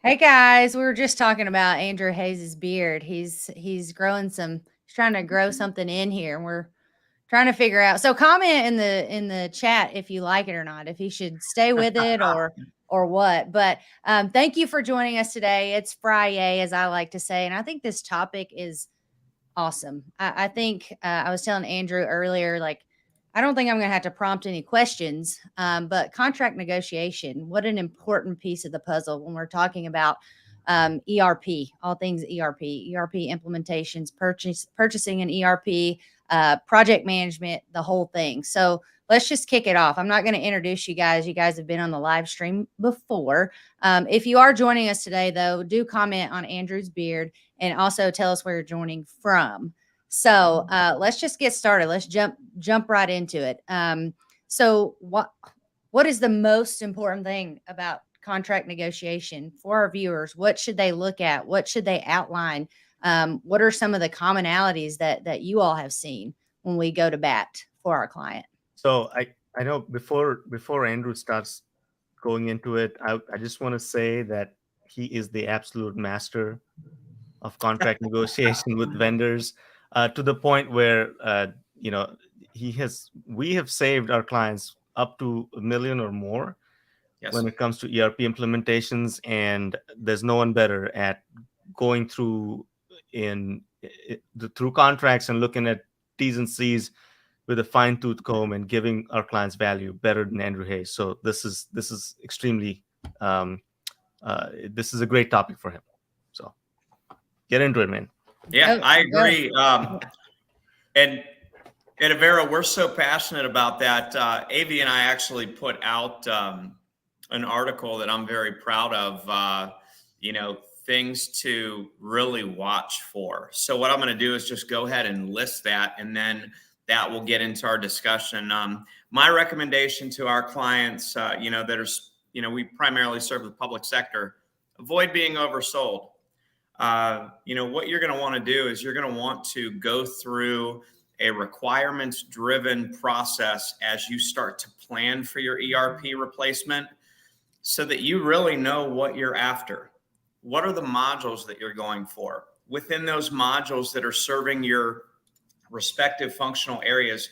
Hey guys, we were just talking about Andrew Hayes's beard. He's growing some. He's trying to grow something in here, and we're trying to figure out. So comment in the chat if you like it or not. If he should stay with it or what. But thank you for joining us today. It's Friday, as I like to say, and I think this topic is awesome. I think I was telling Andrew earlier, like, I don't think I'm going to have to prompt any questions, but contract negotiation, what an important piece of the puzzle when we're talking about ERP, all things ERP implementations, purchasing an ERP, project management, the whole thing. So let's just kick it off. I'm not going to introduce you guys. You guys have been on the live stream before. If you are joining us today, though, do comment on Andrew's beard and also tell us where you're joining from. So let's just get started. Let's jump right into it. So what is the most important thing about contract negotiation for our viewers? What should they look at? What should they outline? What are some of the commonalities that you all have seen when we go to bat for our client? So I know before Andrew starts going into it, I just want to say that he is the absolute master of contract negotiation with vendors, to the point where you know we have saved our clients up to $1 million or more Yes. when it comes to ERP implementations, and there's no one better at going through through contracts and looking at T's and C's with a fine tooth comb and giving our clients value better than Andrew Hayes. So this is extremely this is a great topic for him. So get into it, man. Yeah, I agree. And at Avera, we're so passionate about that. AV and I actually put out an article that I'm very proud of, things to really watch for. So what I'm going to do is just go ahead and list that, and then that will get into our discussion. My recommendation to our clients, we primarily serve the public sector, avoid being oversold. What you're going to want to do is you're going to want to go through a requirements-driven process as you start to plan for your ERP replacement so that you really know what you're after. What are the modules that you're going for? Within those modules that are serving your respective functional areas,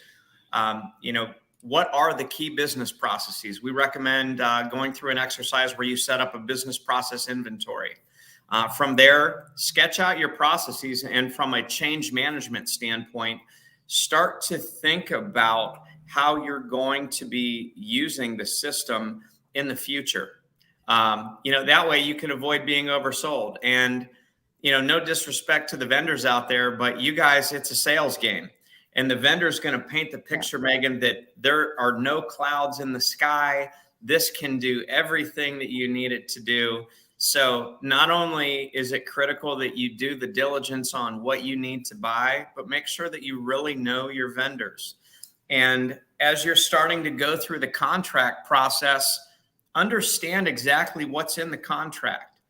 what are the key business processes? We recommend going through an exercise where you set up a business process inventory. From there, sketch out your processes, and from a change management standpoint, start to think about how you're going to be using the system in the future. That way you can avoid being oversold. And, no disrespect to the vendors out there, but you guys, it's a sales game. And the vendor's going to paint the picture, Megan, that there are no clouds in the sky. This can do everything that you need it to do. So not only is it critical that you do the diligence on what you need to buy, but make sure that you really know your vendors. And as you're starting to go through the contract process, understand exactly what's in the contract.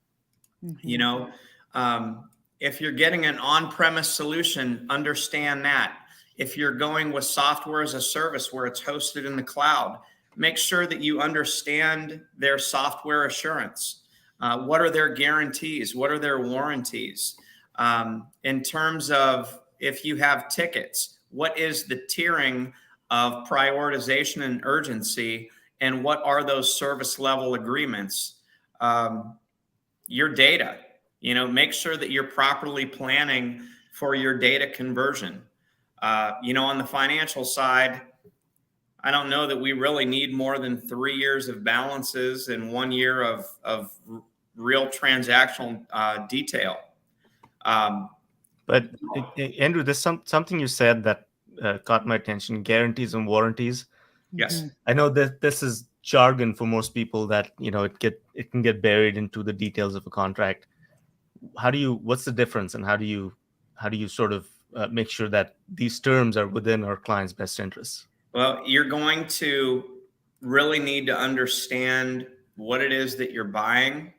Mm-hmm. If you're getting an on-premise solution, understand that. If you're going with software as a service where it's hosted in the cloud, make sure that you understand their software assurance. What are their guarantees? What are their warranties? In terms of if you have tickets, what is the tiering of prioritization and urgency? And what are those service level agreements? Your data, make sure that you're properly planning for your data conversion. On the financial side, I don't know that we really need more than 3 years of balances and 1 year of real transactional detail. But Andrew, there's something you said that caught my attention: guarantees and warranties. Yes, I know that this is jargon for most people, that it can get buried into the details of a contract. What's the difference, and how do you sort of make sure that these terms are within our client's best interests? Well, you're going to really need to understand what it is that you're buying.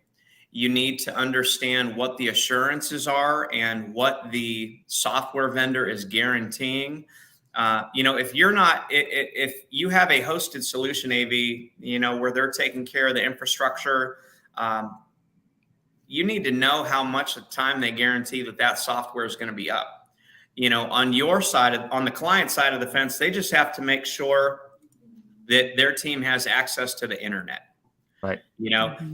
You need to understand what the assurances are and what the software vendor is guaranteeing. If you have a hosted solution, AV, where they're taking care of the infrastructure, you need to know how much time they guarantee that software is going to be up. On your side, on the client side of the fence, they just have to make sure that their team has access to the internet. Right.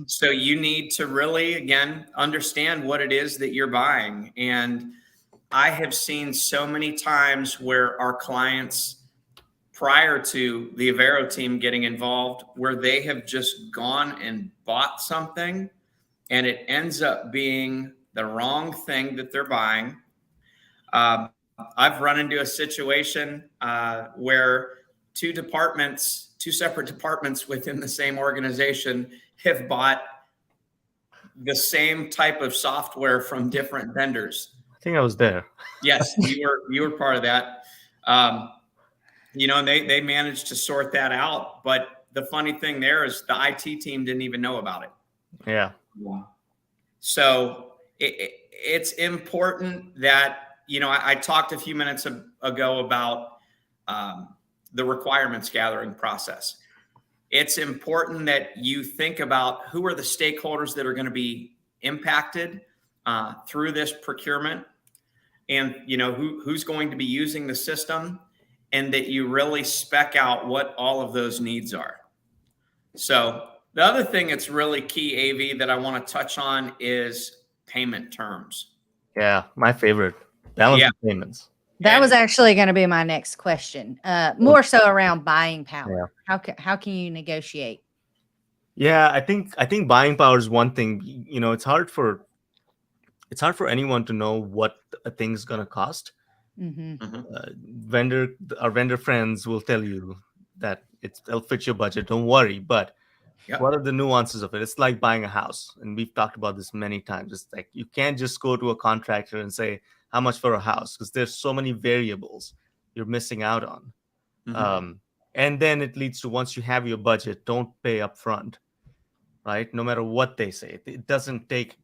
So you need to really, again, understand what it is that you're buying. And I have seen so many times where our clients, prior to the Avero team getting involved, where they have just gone and bought something and it ends up being the wrong thing that they're buying. I've run into a situation where two separate departments within the same organization have bought the same type of software from different vendors. I think I was there. Yes, you were part of that. And they managed to sort that out. But the funny thing there is the IT team didn't even know about it. Yeah. So it's important that, I talked a few minutes ago about the requirements gathering process. It's important that you think about who are the stakeholders that are going to be impacted through this procurement, and who's going to be using the system, and that you really spec out what all of those needs are. So the other thing that's really key, AV, that I want to touch on is payment terms. Yeah, my favorite. Balance of payments. That was actually going to be my next question. More so around buying power. Yeah. How can you negotiate? Yeah, I think buying power is one thing. It's hard for anyone to know what a thing's gonna cost. Our vendor friends will tell you that it'll fit your budget. Don't worry. But what are the nuances of it? It's like buying a house, and we've talked about this many times. It's like you can't just go to a contractor and say how much for a house, because there's so many variables you're missing out on. And then it leads to, once you have your budget, don't pay up front, right? No matter what they say. It doesn't take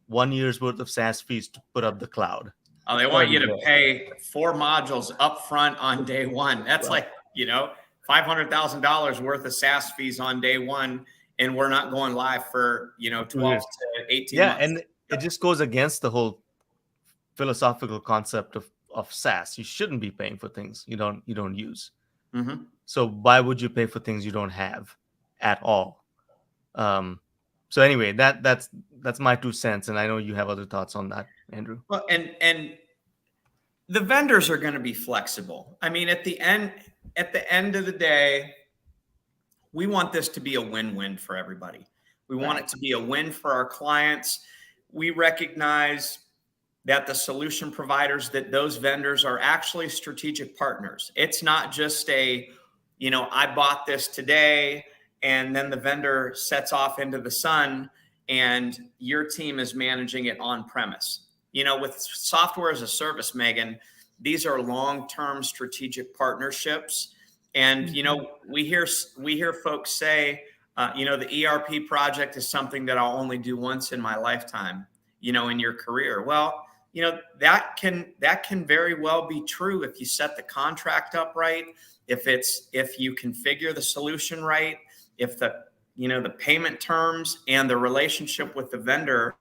1 year's worth of SaaS fees to put up the cloud. Oh, they want you to pay 4 modules up front on day one. That's like, $500,000 worth of SaaS fees on day one, and we're not going live for 12 to 18 months. And it just goes against the whole philosophical concept of SaaS. You shouldn't be paying for things you don't use. So why would you pay for things you don't have at all? So anyway, that's my 2 cents, and I know you have other thoughts on that, Andrew. Well, and the vendors are going to be flexible. I mean, at the end of the day, we want this to be a win-win for everybody. We want it to be a win for our clients. We recognize that the solution providers, that those vendors are actually strategic partners. It's not just I bought this today, and then the vendor sets off into the sun and your team is managing it on premise. With software as a service, Megan, these are long-term strategic partnerships. And, we hear folks say, the ERP project is something that I'll only do once in my lifetime, in your career. Well, that can very well be true if you set the contract up right, if you configure the solution right, if the payment terms and the relationship with the vendor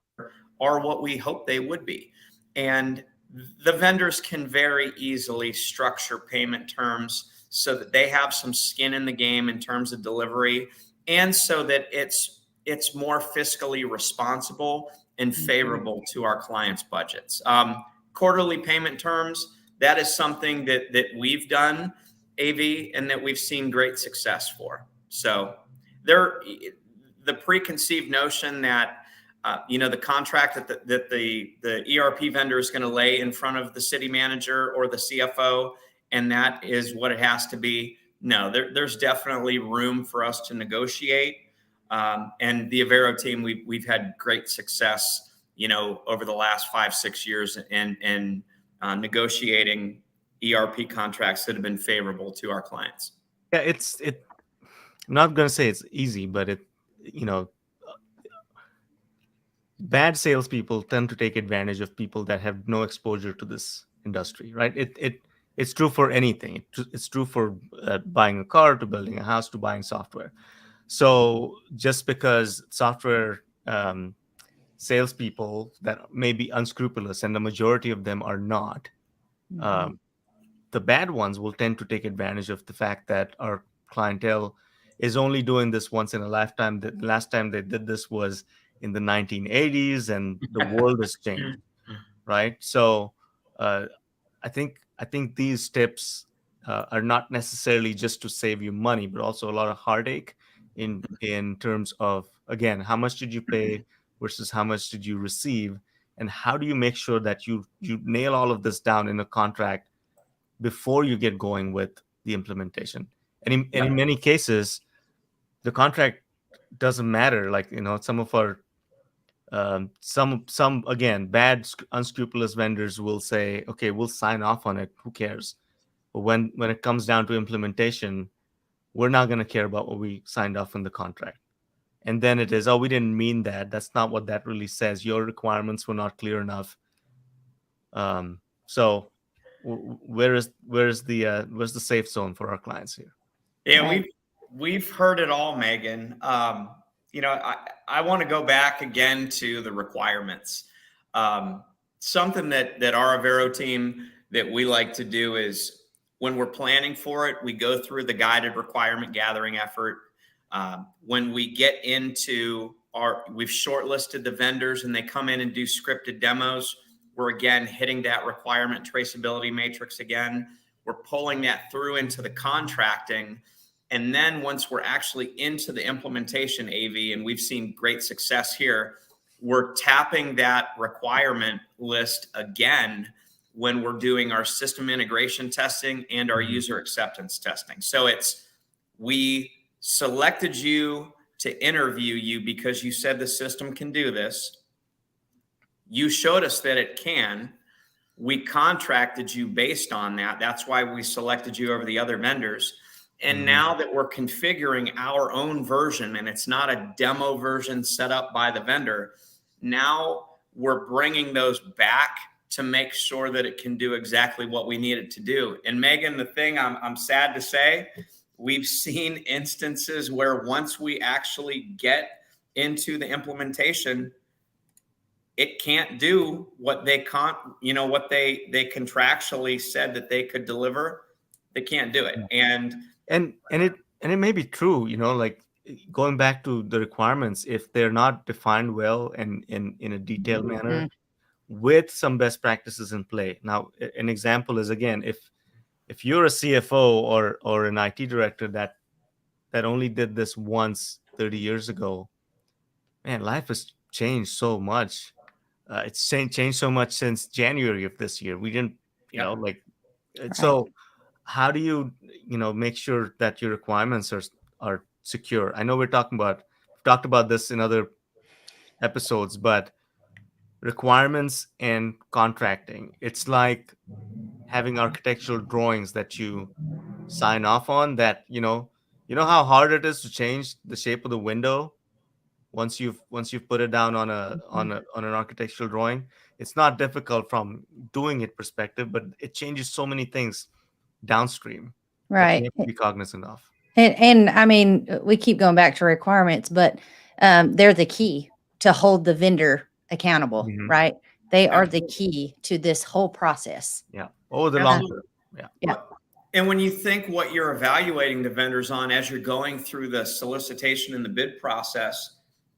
are what we hope they would be. And the vendors can very easily structure payment terms so that they have some skin in the game in terms of delivery, and so that it's more fiscally responsible and favorable to our clients' budgets. Quarterly payment terms, that is something that we've done, AV, and that we've seen great success for. So the preconceived notion that the contract that the ERP vendor is going to lay in front of the city manager or the CFO, and that is what it has to be. No, there's definitely room for us to negotiate. And the Avero team, we've had great success, over the last 5-6 years in negotiating ERP contracts that have been favorable to our clients. Yeah, I'm not going to say it's easy, but bad salespeople tend to take advantage of people that have no exposure to this industry, right? It's true for anything. It's true for buying a car, to building a house, to buying software. So just because software salespeople that may be unscrupulous, and the majority of them are not. Um, the bad ones will tend to take advantage of the fact that our clientele is only doing this once in a lifetime. The last time they did this was in the 1980s, and the world has changed, right? So uh, I think these tips are not necessarily just to save you money, but also a lot of heartache in terms of, again, how much did you pay versus how much did you receive, and how do you make sure that you nail all of this down in a contract before you get going with the implementation. And in many cases, the contract doesn't matter. Like, some of our some again bad unscrupulous vendors will say, okay, we'll sign off on it, who cares? But when it comes down to implementation, we're not going to care about what we signed off in the contract. And then it is, oh, we didn't mean that, that's not what that really says, your requirements were not clear enough. So where's the safe zone for our clients here? Yeah, Right. we've heard it all, Megan. I want to go back again to the requirements. Something that our Avero team that we like to do is when we're planning for it, we go through the guided requirement gathering effort. When we get into we've shortlisted the vendors and they come in and do scripted demos. We're again hitting that requirement traceability matrix again. We're pulling that through into the contracting. And then once we're actually into the implementation, AV, and we've seen great success here, we're tapping that requirement list again when we're doing our system integration testing and our user acceptance testing. So we selected you to interview you because you said the system can do this. You showed us that it can. We contracted you based on that. That's why we selected you over the other vendors. And now that we're configuring our own version and it's not a demo version set up by the vendor, now we're bringing those back to make sure that it can do exactly what we need it to do. And Megan, the thing I'm sad to say, we've seen instances where once we actually get into the implementation, it can't do what they what they contractually said that they could deliver. They can't do it. And it may be true, like going back to the requirements, if they're not defined well and in a detailed manner with some best practices in play. Now, an example is, again, if you're a CFO or an IT director that only did this once 30 years ago, man, life has changed so much. It's changed so much since January of this year. We didn't, like, so how do you make sure that your requirements are secure? I know we've talked about this in other episodes, but requirements and contracting, it's like having architectural drawings that you sign off on, that how hard it is to change the shape of the window once you've put it down on an architectural drawing. It's not difficult from doing it perspective, but it changes so many things downstream that you Right. have to be cognizant of. And I mean, we keep going back to requirements, but they're the key to hold the vendor accountable, right? They are the key to this whole process. Yeah. Over the long term. Yeah. And when you think what you're evaluating the vendors on as you're going through the solicitation and the bid process,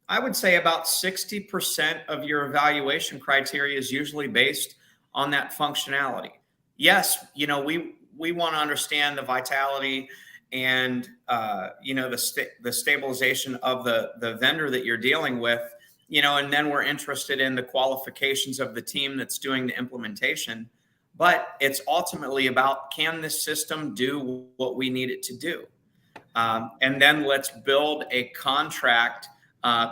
I would say about 60% of your evaluation criteria is usually based on that functionality. Yes, we want to understand the vitality and the stabilization of the vendor that you're dealing with, and then we're interested in the qualifications of the team that's doing the implementation. But it's ultimately about, can this system do what we need it to do? And then let's build a contract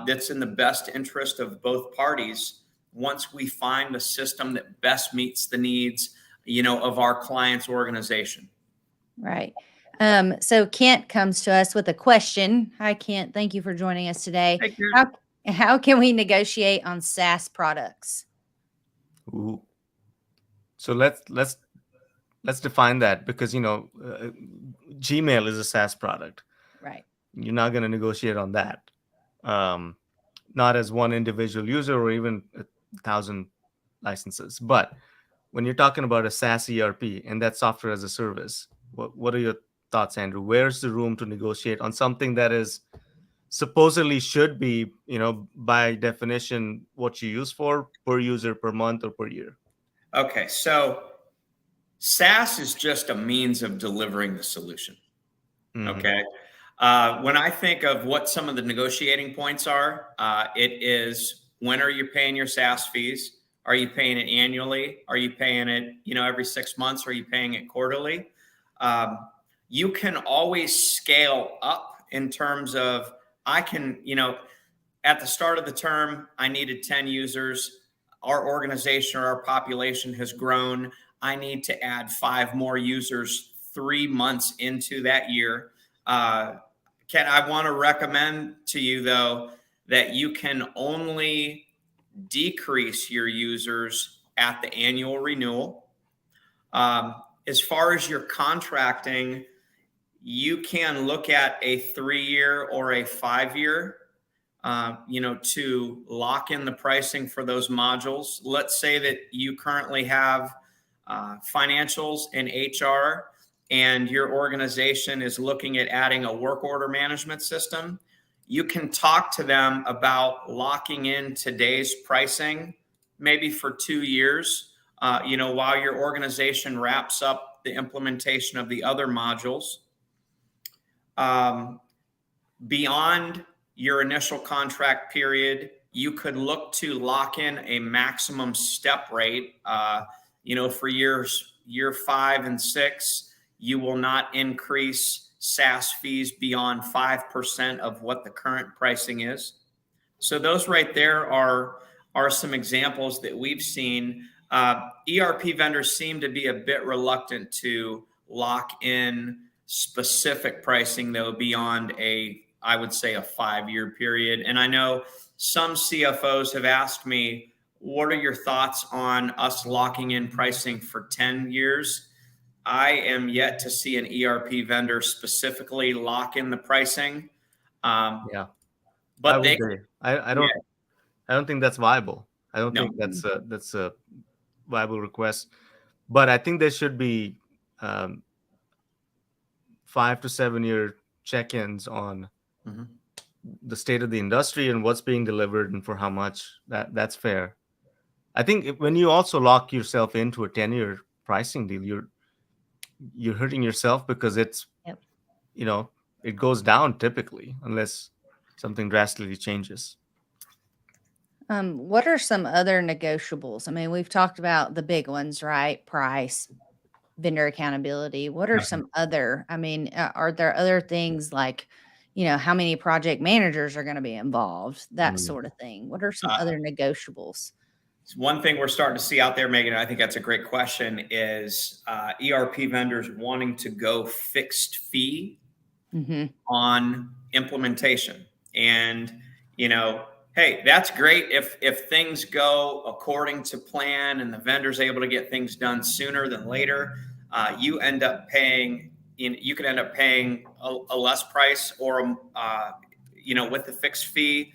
that's in the best interest of both parties once we find the system that best meets the needs, of our client's organization. Right. So Kent comes to us with a question. Hi, Kent. Thank you for joining us today. Hey, How can we negotiate on SaaS products? Ooh. So let's define that, because Gmail is a SaaS product. Right. You're not going to negotiate on that. not as one individual user or even 1,000 licenses. But when you're talking about a SaaS ERP and that software as a service, what are your thoughts, Andrew? Where's the room to negotiate on something that is supposedly should be, by definition, what you use for per user per month or per year? Okay, so SaaS is just a means of delivering the solution. Mhm. Okay. When I think of what some of the negotiating points are, it is, when are you paying your SaaS fees? Are you paying it annually? Are you paying it, every 6 months? Are you paying it quarterly? You can always scale up in terms of, I can, at the start of the term, I needed 10 users. Our organization or our population has grown. I need to add 5 more users 3 months into that year. Ken, I want to recommend to you, though, that you can only decrease your users at the annual renewal. As far as your contracting, you can look at a 3-year or a 5-year, to lock in the pricing for those modules. Let's say that you currently have financials and HR, and your organization is looking at adding a work order management system. You can talk to them about locking in today's pricing, maybe for 2 years, while your organization wraps up the implementation of the other modules. Beyond your initial contract period, you could look to lock in a maximum step rate. For year 5 and 6, you will not increase SaaS fees beyond 5% of what the current pricing is. So those right there are some examples that we've seen. ERP vendors seem to be a bit reluctant to lock in specific pricing, though, beyond I would say a 5-year period. And I know some CFOs have asked me, what are your thoughts on us locking in pricing for 10 years? I am yet to see an ERP vendor specifically lock in the pricing. Yeah, But I would. I don't think that's viable. I don't No. think that's a viable request. But I think there should be 5 to 7 year check-ins on Mhm. the state of the industry and what's being delivered and for how much. That's fair. I think when you also lock yourself into a 10-year pricing deal, you're hurting yourself, because it's Yep. It goes down typically unless something drastically changes. What are some other negotiables? I mean, we've talked about the big ones, right? Price, vendor accountability. What are some other, are there other things like, how many project managers are going to be involved, that sort of thing? What are some other negotiables? One thing we're starting to see out there, Megan, I think that's a great question, is ERP vendors wanting to go fixed fee on implementation. And, hey, that's great if things go according to plan and the vendor's able to get things done sooner than later. You could end up paying a less price, or with the fixed fee.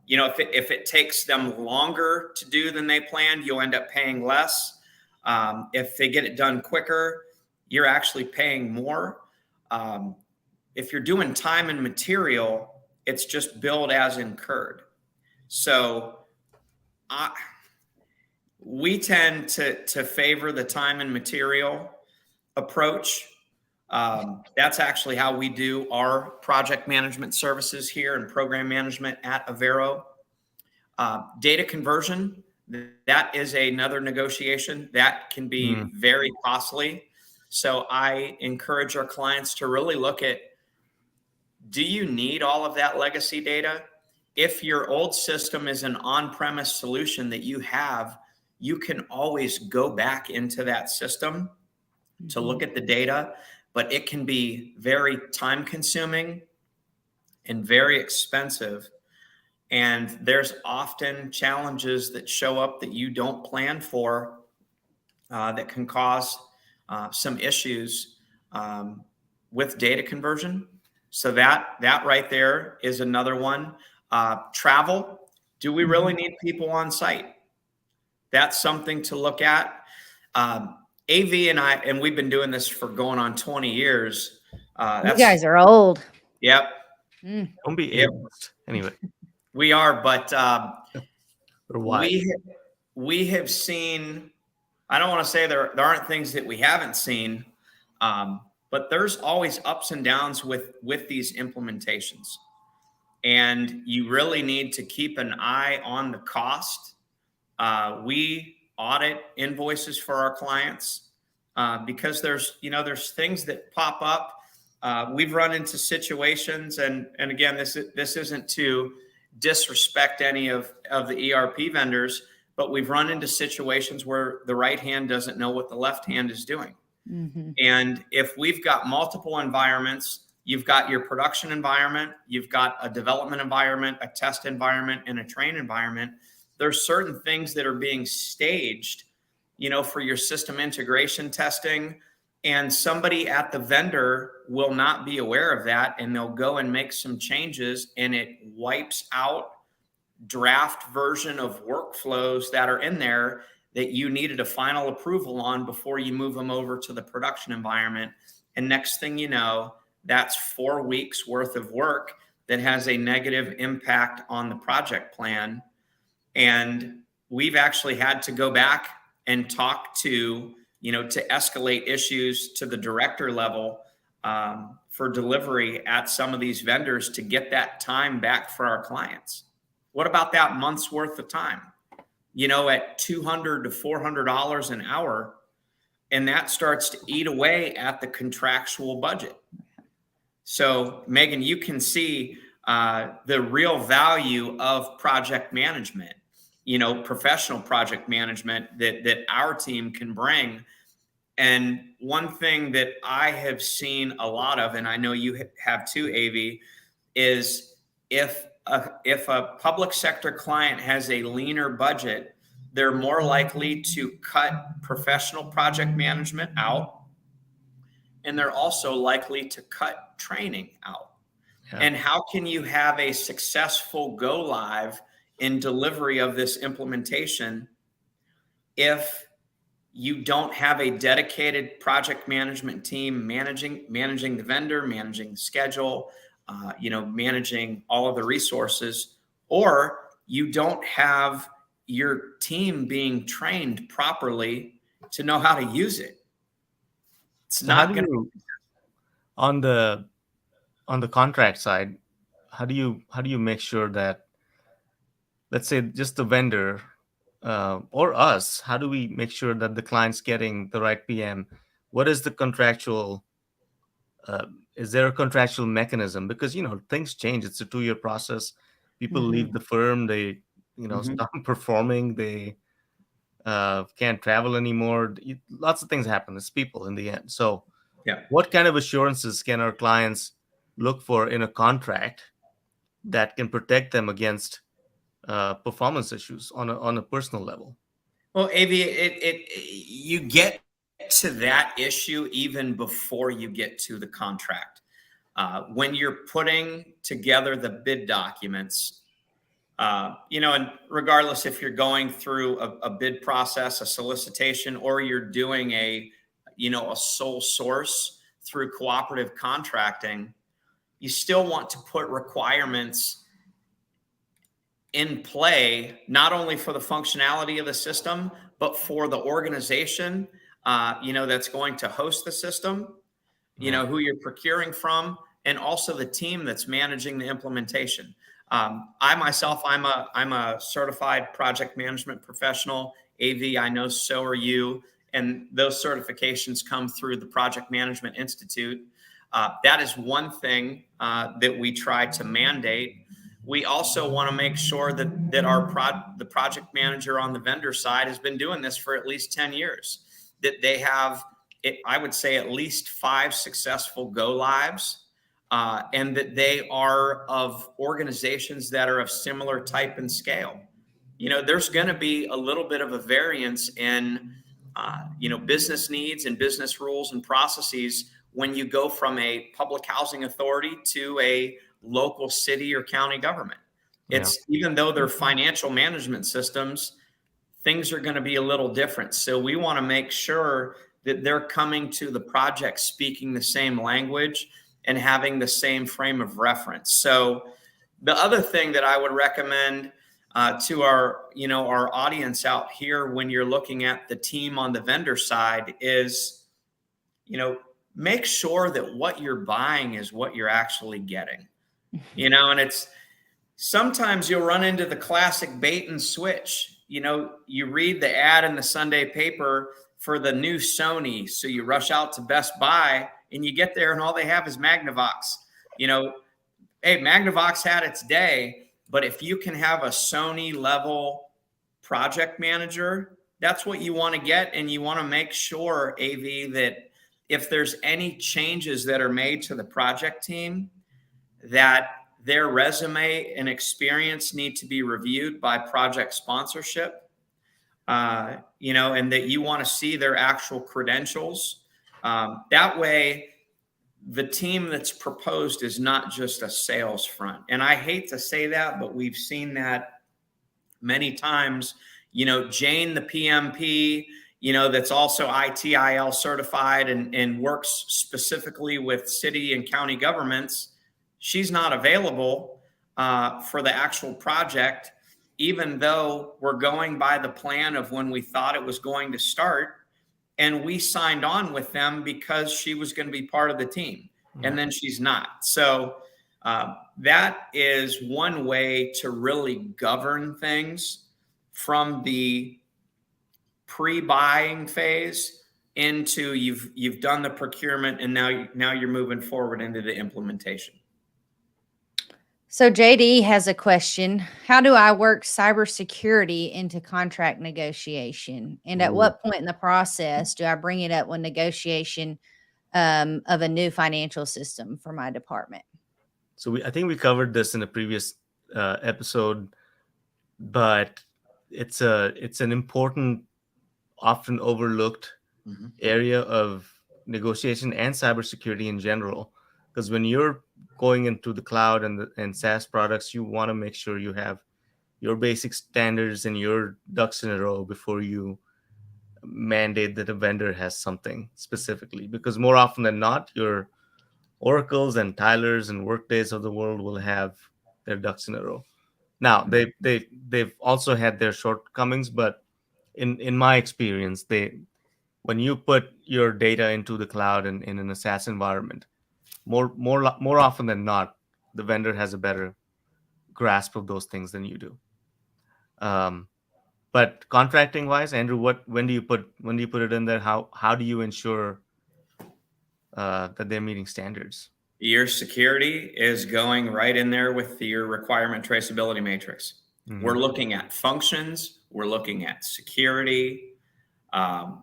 If it takes them longer to do than they planned, you'll end up paying less. If they get it done quicker, you're actually paying more. If you're doing time and material, it's just billed as incurred. So we tend to favor the time and material approach. That's actually how we do our project management services here and program management at Avero. Data conversion, that is another negotiation that can be very costly. So I encourage our clients to really look at, do you need all of that legacy data? If your old system is an on-premise solution that you have, you can always go back into that system to look at the data, but it can be very time consuming and very expensive. And there's often challenges that show up that you don't plan for, that can cause some issues with data conversion. So that right there is another one. Travel. Do we really need people on site? That's something to look at. AV and we've been doing this for going on 20 years. You guys are old. Yep. Don't be Yep. ageist. Anyway, We are, but why? we have seen, I don't want to say there aren't things that we haven't seen, but there's always ups and downs with these implementations. And you really need to keep an eye on the cost. We audit invoices for our clients because there's things that pop up. We've run into situations, and again, this isn't to disrespect any of the ERP vendors, but we've run into situations where the right hand doesn't know what the left hand is doing. And if we've got multiple environments, you've got your production environment, you've got a development environment, a test environment, and a train environment. There's certain things that are being staged, for your system integration testing, and somebody at the vendor will not be aware of that, and they'll go and make some changes, and it wipes out draft version of workflows that are in there that you needed a final approval on before you move them over to the production environment. And next thing you know, that's 4 weeks worth of work that has a negative impact on the project plan. And we've actually had to go back and talk to escalate issues to the director level for delivery at some of these vendors to get that time back for our clients. What about that month's worth of time? At $200 to $400 an hour, and that starts to eat away at the contractual budget. So, Megan, you can see the real value of project management, professional project management that our team can bring. And one thing that I have seen a lot of, and I know you have too, AV, is if a public sector client has a leaner budget, they're more likely to cut professional project management out, and they're also likely to cut training out. Yeah. And how can you have a successful go live in delivery of this implementation if you don't have a dedicated project management team managing the vendor, managing the schedule, managing all of the resources, or you don't have your team being trained properly to know how to use it? It's so not going to. On the contract side, how do you make sure that, let's say, just the vendor or us, how do we make sure that the client's getting the right PM? What is the contractual? Is there a contractual mechanism? Because things change. It's a 2-year process. People leave the firm. They stop performing. They can't travel anymore. Lots of things happen. It's people in the end. So, what kind of assurances can our clients look for in a contract that can protect them against performance issues on a personal level? Well, AV, you get to that issue even before you get to the contract. When you're putting together the bid documents, and regardless if you're going through a bid process, a solicitation, or you're doing a sole source through cooperative contracting, you still want to put requirements in play, not only for the functionality of the system, but for the organization, that's going to host the system, who you're procuring from, and also the team that's managing the implementation. I myself, I'm a certified project management professional. AV, I know so are you. And those certifications come through the Project Management Institute. That is one thing that we try to mandate. We also want to make sure that the project manager on the vendor side has been doing this for at least 10 years, that they have, I would say, at least 5 successful go lives, and that they are of organizations that are of similar type and scale. There's going to be a little bit of a variance in business needs and business rules and processes when you go from a public housing authority to a local city or county government. It's even though they're financial management systems, things are going to be a little different. So we want to make sure that they're coming to the project speaking the same language and having the same frame of reference. So the other thing that I would recommend to our audience out here when you're looking at the team on the vendor side is, make sure that what you're buying is what you're actually getting. And it's sometimes you'll run into the classic bait and switch. You read the ad in the Sunday paper for the new Sony, so you rush out to Best Buy and you get there and all they have is Magnavox. Hey, Magnavox had its day, but if you can have a Sony level project manager, that's what you want to get. And you want to make sure, AV, that if there's any changes that are made to the project team, that their resume and experience need to be reviewed by project sponsorship, and that you want to see their actual credentials. That way, the team that's proposed is not just a sales front. And I hate to say that, but we've seen that many times. Jane, the PMP, that's also ITIL certified and works specifically with city and county governments. She's not available for the actual project, even though we're going by the plan of when we thought it was going to start. And we signed on with them because she was going to be part of the team. And then she's not. So that is one way to really govern things from the pre-buying phase into you've done the procurement, and now you're moving forward into the implementation. So JD has a question. How do I work cybersecurity into contract negotiation? And at what point in the process do I bring it up when negotiation of a new financial system for my department? So I think we covered this in a previous episode, but it's an important, often overlooked area of negotiation and cybersecurity in general. Because when you're going into the cloud and SaaS products, you want to make sure you have your basic standards and your ducks in a row before you mandate that a vendor has something specifically. Because more often than not, your Oracles and Tylers and Workdays of the world will have their ducks in a row. Now, they've also had their shortcomings, but in my experience, when you put your data into the cloud and in a SaaS environment, more often than not, the vendor has a better grasp of those things than you do. But contracting wise, Andrew, when do you put it in there? How do you ensure that they're meeting standards? Your security is going right in there with your requirement traceability matrix. We're looking at functions. We're looking at security, the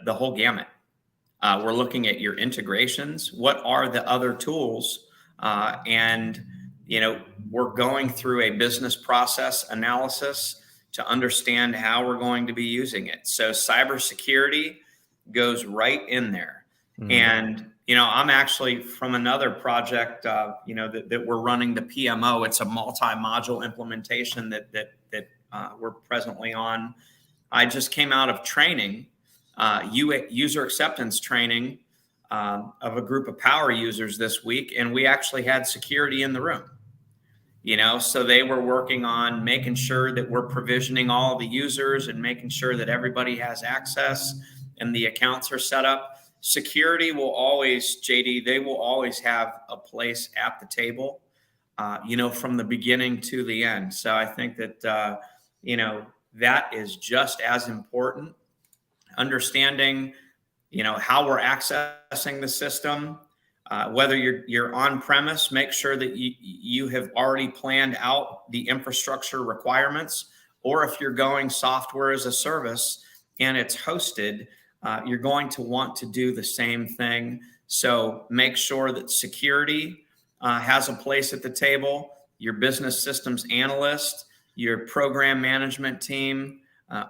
whole gamut. We're looking at your integrations. What are the other tools? And we're going through a business process analysis to understand how we're going to be using it. So cybersecurity goes right in there. And, I'm actually from another project, that we're running the PMO. It's a multi-module implementation that we're presently on. I just came out of training, user acceptance training of a group of power users this week. And we actually had security in the room, so they were working on making sure that we're provisioning all the users and making sure that everybody has access and the accounts are set up. Security will always, JD, they will always have a place at the table, from the beginning to the end. So I think that, that is just as important. Understanding, how we're accessing the system, whether you're on premise, make sure that you have already planned out the infrastructure requirements, or if you're going software as a service and it's hosted, you're going to want to do the same thing. So make sure that security has a place at the table, your business systems analyst, your program management team,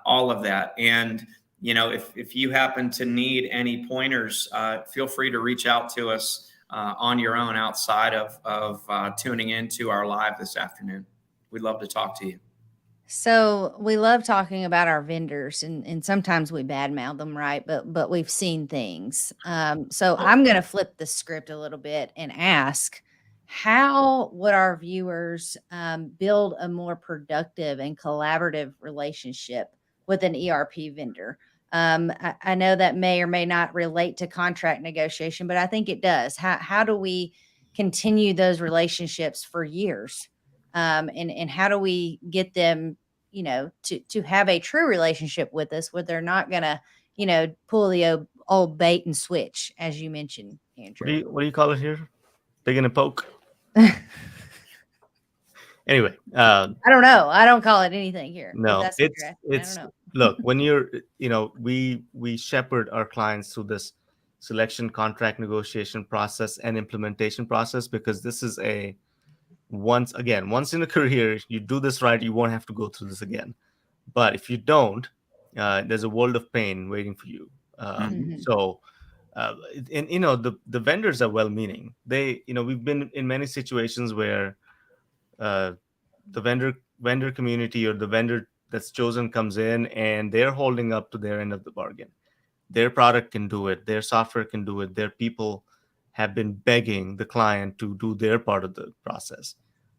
all of that. And, if you happen to need any pointers, feel free to reach out to us on your own outside of tuning into our live this afternoon. we'd love to talk to you. So we love talking about our vendors, and sometimes we badmouth them, right? But we've seen things. So I'm going to flip the script a little bit and ask, how would our viewers build a more productive and collaborative relationship with an ERP vendor? I know that may or may not relate to contract negotiation, but I think it does. How do we continue those relationships for years? And how do we get them, to have a true relationship with us, where they're not gonna, pull the old bait and switch, as you mentioned, Andrew. What do you call it here? Pig in a poke. Anyway, I don't know. I don't call it anything here. If no, that's what you're asking, I don't know. look, when you're, we shepherd our clients through this selection, contract negotiation process and implementation process, because this is once in a career, you do this right, you won't have to go through this again. But if you don't, there's a world of pain waiting for you. Mhm. So, and the vendors are well-meaning. We've been in many situations where the vendor community, or the vendor that's chosen, comes in and they're holding up to their end of the bargain. Their product can do it, their software can do it, their people have been begging the client to do their part of the process.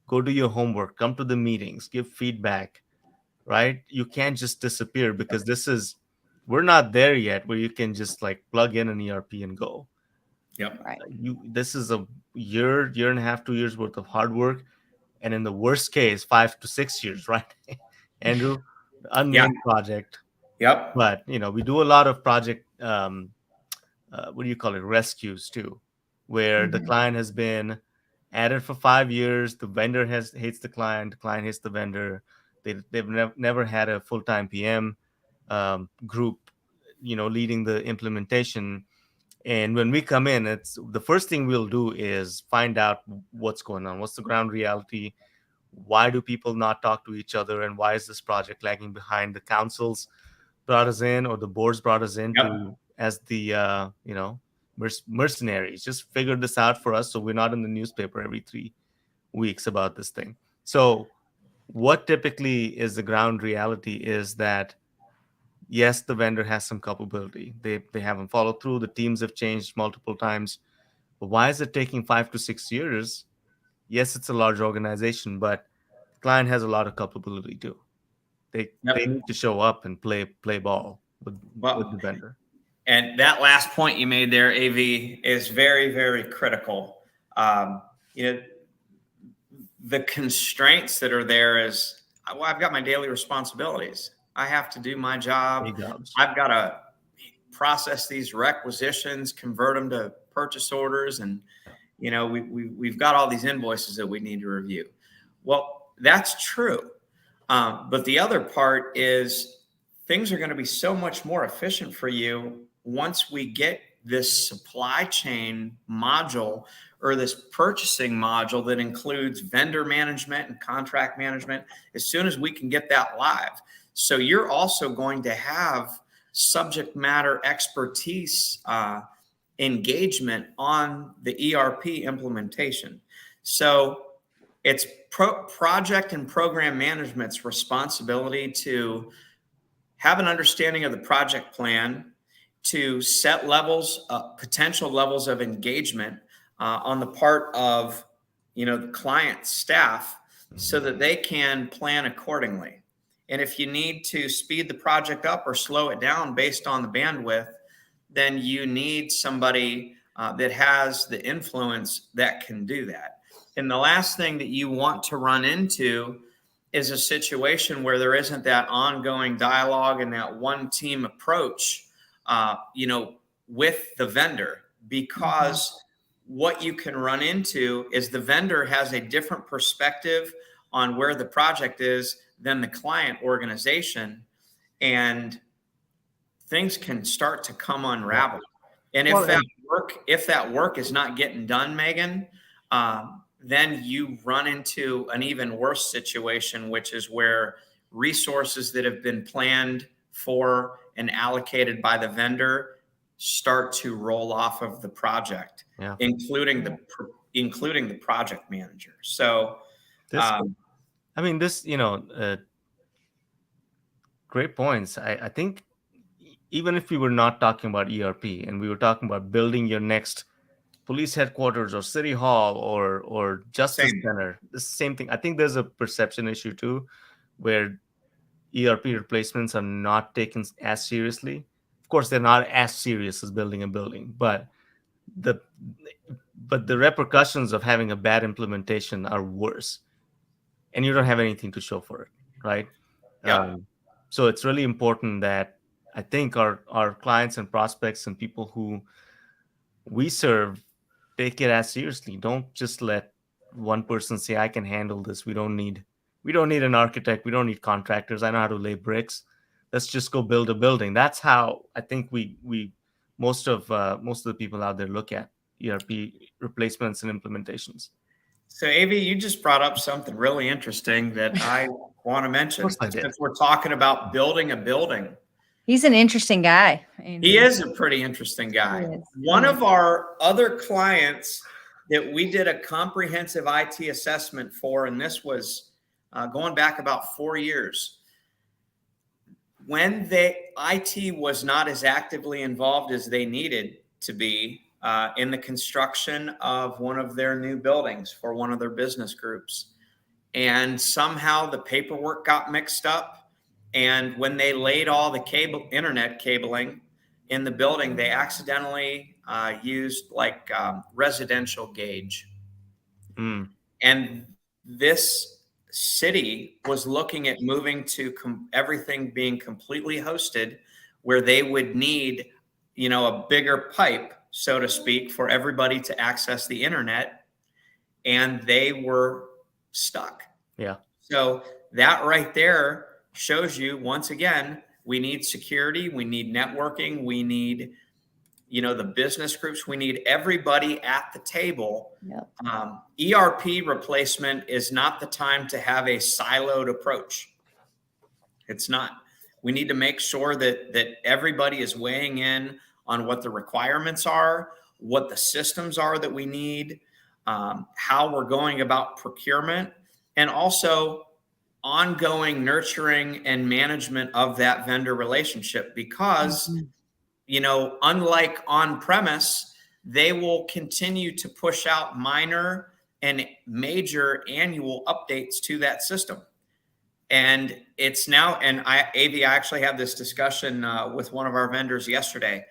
Go do your homework, come to the meetings, give feedback, right? You can't just disappear, because we're not there yet where you can just like plug in an ERP and go. Yep. Right. This is a year and a half, 2 years worth of hard work, and in the worst case, 5 to 6 years, right? Andrew, the Yeah. unnamed project. Yep. But we do a lot of project, what do you call it, rescues too, where the Mhm. client has been at it for 5 years. The vendor hates the client hates the vendor. They've never had a full-time PM group, leading the implementation. And when we come in, it's the first thing we'll do is find out what's going on, what's the ground reality, why do people not talk to each other, and why is this project lagging behind. The councils brought us in, or the boards brought us in, Yep. to as the mercenaries, just figure this out for us, so we're not in the newspaper every 3 weeks about this thing. So what typically is the ground reality is that, yes, the vendor has some culpability. They haven't followed through. The teams have changed multiple times. But why is it taking 5 to 6 years? Yes, it's a large organization, but the client has a lot of culpability too. They Yep. need to show up and play ball with Well, the vendor. and that last point you made there, AV, is very, very critical. You know, the constraints that are there is, well, I've got my daily responsibilities. I have to do my job. Big jobs. I've got to process these requisitions, convert them to purchase orders, and we've got all these invoices that we need to review. Well, that's true. But the other part is, things are going to be so much more efficient for you once we get this supply chain module, or this purchasing module that includes vendor management and contract management. As soon as we can get that live. So you're also going to have subject matter expertise engagement on the ERP implementation. So it's project and program management's responsibility to have an understanding of the project plan, to set levels, potential levels of engagement on the part of the client staff, so that they can plan accordingly. And if you need to speed the project up or slow it down based on the bandwidth, then you need somebody that has the influence that can do that. And the last thing that you want to run into is a situation where there isn't that ongoing dialogue and that one team approach, with the vendor, because what you can run into is the vendor has a different perspective on where the project is than the client organization, and things can start to come unraveled. And if that work is not getting done, Megan, then you run into an even worse situation, which is where resources that have been planned for and allocated by the vendor start to roll off of the project, including the project manager. So This I mean, this, great points. I think even if we were not talking about ERP and we were talking about building your next police headquarters or city hall or justice Same. center, the same thing. I think there's a perception issue too, where ERP replacements are not taken as seriously. Of course, they're not as serious as building a building, the but the repercussions of having a bad implementation are worse, and you don't have anything to show for it, right? Yep. So it's really important that I think our clients and prospects and people who we serve take it as seriously. Don't just let one person say, I can handle this. We don't need an architect. We don't need contractors. I know how to lay bricks. Let's just go build a building. That's how I think we most of the people out there look at ERP replacements and implementations. So, AV, you just brought up something really interesting that I want to mention. Of course I did. Since we're talking about building a building, He's an interesting guy. he is a pretty interesting guy. He is. One of our other clients that we did a comprehensive IT assessment for, and this was going back about 4 years, when IT was not as actively involved as they needed to be in the construction of one of their new buildings for one of their business groups. And somehow the paperwork got mixed up. And when they laid all the internet cabling in the building, they accidentally used like residential gauge. Mm. And this city was looking at moving to everything being completely hosted, where they would need, a bigger pipe, so to speak, for everybody to access the internet. And they were stuck. Yeah. So that right there shows you, once again, we need security, we need networking, we need, the business groups, we need everybody at the table. Yep. ERP replacement is not the time to have a siloed approach. It's not. We need to make sure that everybody is weighing in on what the requirements are, what the systems are that we need, how we're going about procurement, and also ongoing nurturing and management of that vendor relationship. Because, unlike on-premise, they will continue to push out minor and major annual updates to that system. And it's now, and AV, I actually had this discussion with one of our vendors yesterday.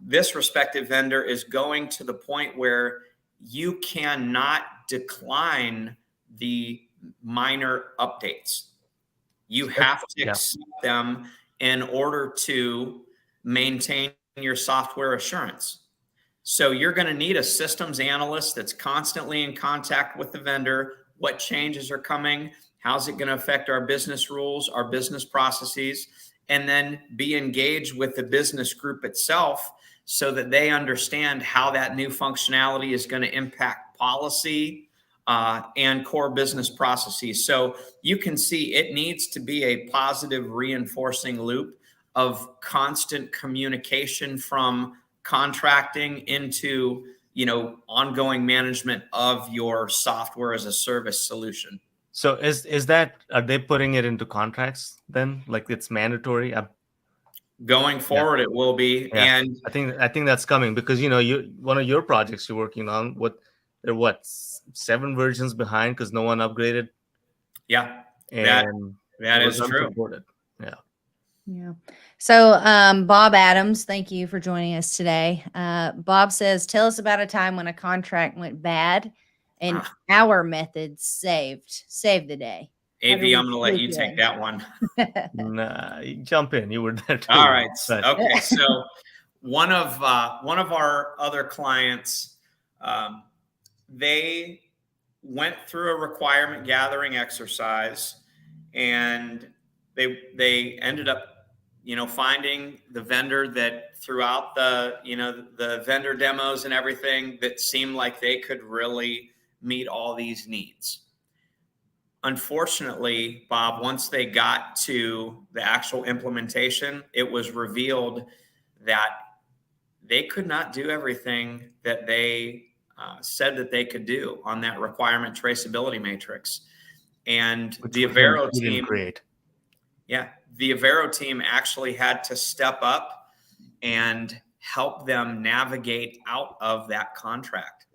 This respective vendor is going to the point where you cannot decline the minor updates. You have to accept them in order to maintain your software assurance. So you're going to need a systems analyst that's constantly in contact with the vendor. What changes are coming? How's it going to affect our business rules, our business processes? And then be engaged with the business group itself so that they understand how that new functionality is going to impact policy and core business processes. So you can see it needs to be a positive reinforcing loop of constant communication from contracting into, ongoing management of your software as a service solution. So is that, are they putting it into contracts then? Like it's mandatory? Going forward, it will be. Yeah. And I think that's coming because one of your projects you're working on, they're 7 versions behind because no one upgraded. Yeah, and that is true. Yeah. So Bob Adams, thank you for joining us today. Bob says, tell us about a time when a contract went bad and our methods saved the day. AV, I'm going to let you take that one. Nah, you jump in. You were there too. All right. Okay. So one of our other clients, they went through a requirement gathering exercise, and they ended up, finding the vendor that throughout the vendor demos and everything that seemed like they could really meet all these needs. Unfortunately, Bob, once they got to the actual implementation, it was revealed that they could not do everything that they said that they could do on that requirement traceability matrix. And Which the we didn't, Avero we didn't team, create. yeah, the Avero team actually had to step up and help them navigate out of that contract.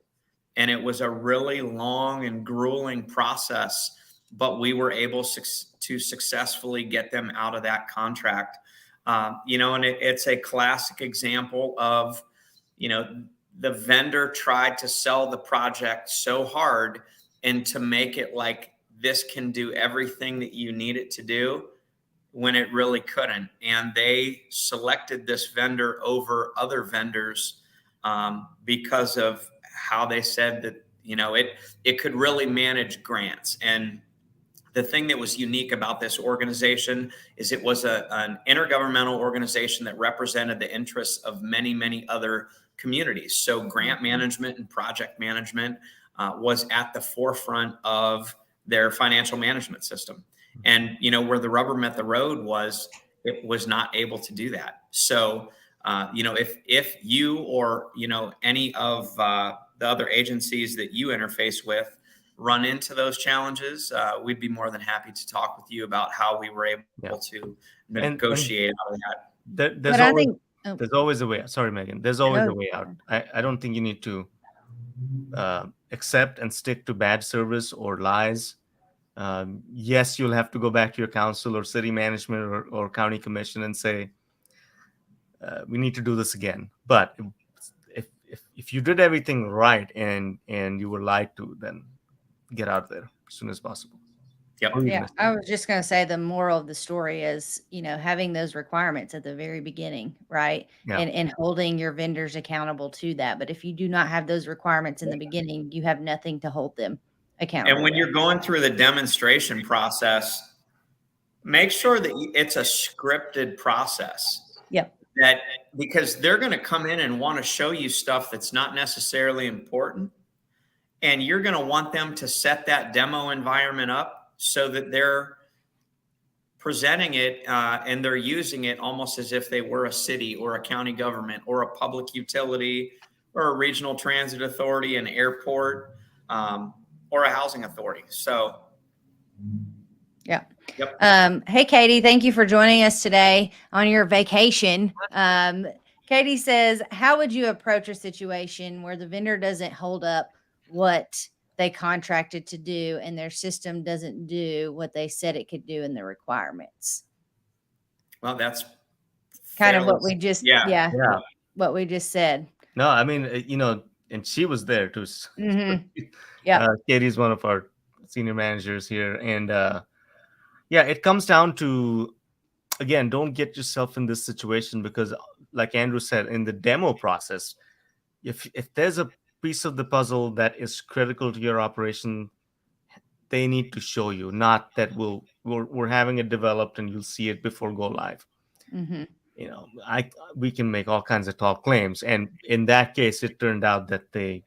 And it was a really long and grueling process, but we were able to successfully get them out of that contract. And it's a classic example of, the vendor tried to sell the project so hard and to make it like this can do everything that you need it to do when it really couldn't. And they selected this vendor over other vendors because of how they said that, it could really manage grants. And the thing that was unique about this organization is it was an intergovernmental organization that represented the interests of many, many other communities. So grant management and project management was at the forefront of their financial management system. And, where the rubber met the road was it was not able to do that. So, if you or, any of the other agencies that you interface with run into those challenges, we'd be more than happy to talk with you about how we were able to negotiate out of that. There's But I always think there's always a way. Sorry, Megan. There's always No, a way out. I don't think you need to accept and stick to bad service or lies. Yes, you'll have to go back to your council or city management or county commission and say, we need to do this again. But if you did everything right and you were lied to, then get out there as soon as possible. Yep. yeah, I was just going to say the moral of the story is, having those requirements at the very beginning, right? Yeah. And holding your vendors accountable to that. But if you do not have those requirements in the beginning, you have nothing to hold them accountable. And when you're going through the demonstration process, make sure that it's a scripted process. Yep. That because they're going to come in and want to show you stuff that's not necessarily important. And you're going to want them to set that demo environment up so that they're presenting it and they're using it almost as if they were a city or a county government or a public utility or a regional transit authority, an airport, or a housing authority. So, yeah. Yep. Hey, Katie, thank you for joining us today on your vacation. Katie says, how would you approach a situation where the vendor doesn't hold up what they contracted to do and their system doesn't do what they said it could do in the requirements? Well, that's kind of what we just, Yeah. what we just said. No, I mean, and she was there too. Mm-hmm. Yeah. Katie's one of our senior managers here. And it comes down to, again, don't get yourself in this situation because, like Andrew said, in the demo process, if there's a piece of the puzzle that is critical to your operation, they need to show you, not that we're having it developed and you'll see it before go live. Mm-hmm. We can make all kinds of tall claims, and in that case, it turned out that they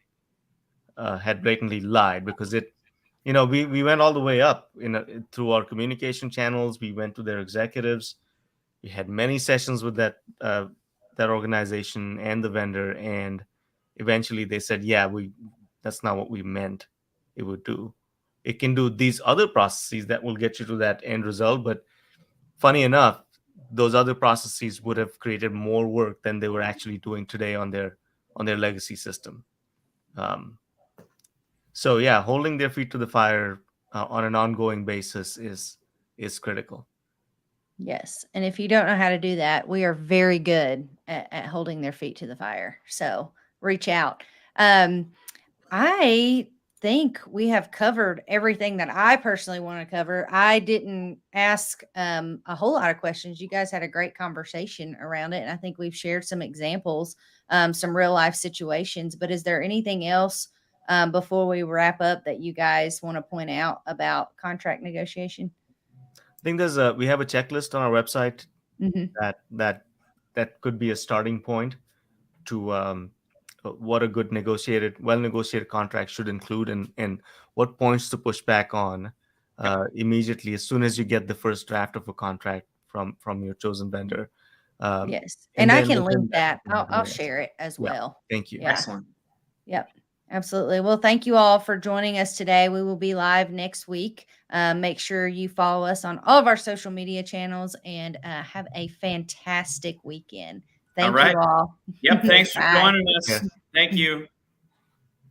had blatantly lied because we went all the way up through our communication channels. We went to their executives. We had many sessions with that organization and the vendor, and eventually they said, "Yeah, that's not what we meant it would do. It can do these other processes that will get you to that end result." But funny enough, those other processes would have created more work than they were actually doing today on their legacy system. So yeah, holding their feet to the fire on an ongoing basis is critical. Yes. And if you don't know how to do that, we are very good at holding their feet to the fire. So reach out. I think we have covered everything that I personally want to cover. I didn't ask a whole lot of questions. You guys had a great conversation around it. And I think we've shared some examples, some real life situations. But is there anything else before we wrap up that you guys want to point out about contract negotiation? I think we have a checklist on our website that could be a starting point to what a good well negotiated contract should include, and what points to push back on immediately as soon as you get the first draft of a contract from your chosen vendor. Yes, and I can link that. I'll share it as well. Thank you. Yeah. Excellent. Yep. Absolutely. Well, thank you all for joining us today. We will be live next week. Make sure you follow us on all of our social media channels and have a fantastic weekend. Thank right. you all. Yep. Thanks for Bye. joining us. Yeah. Thank you.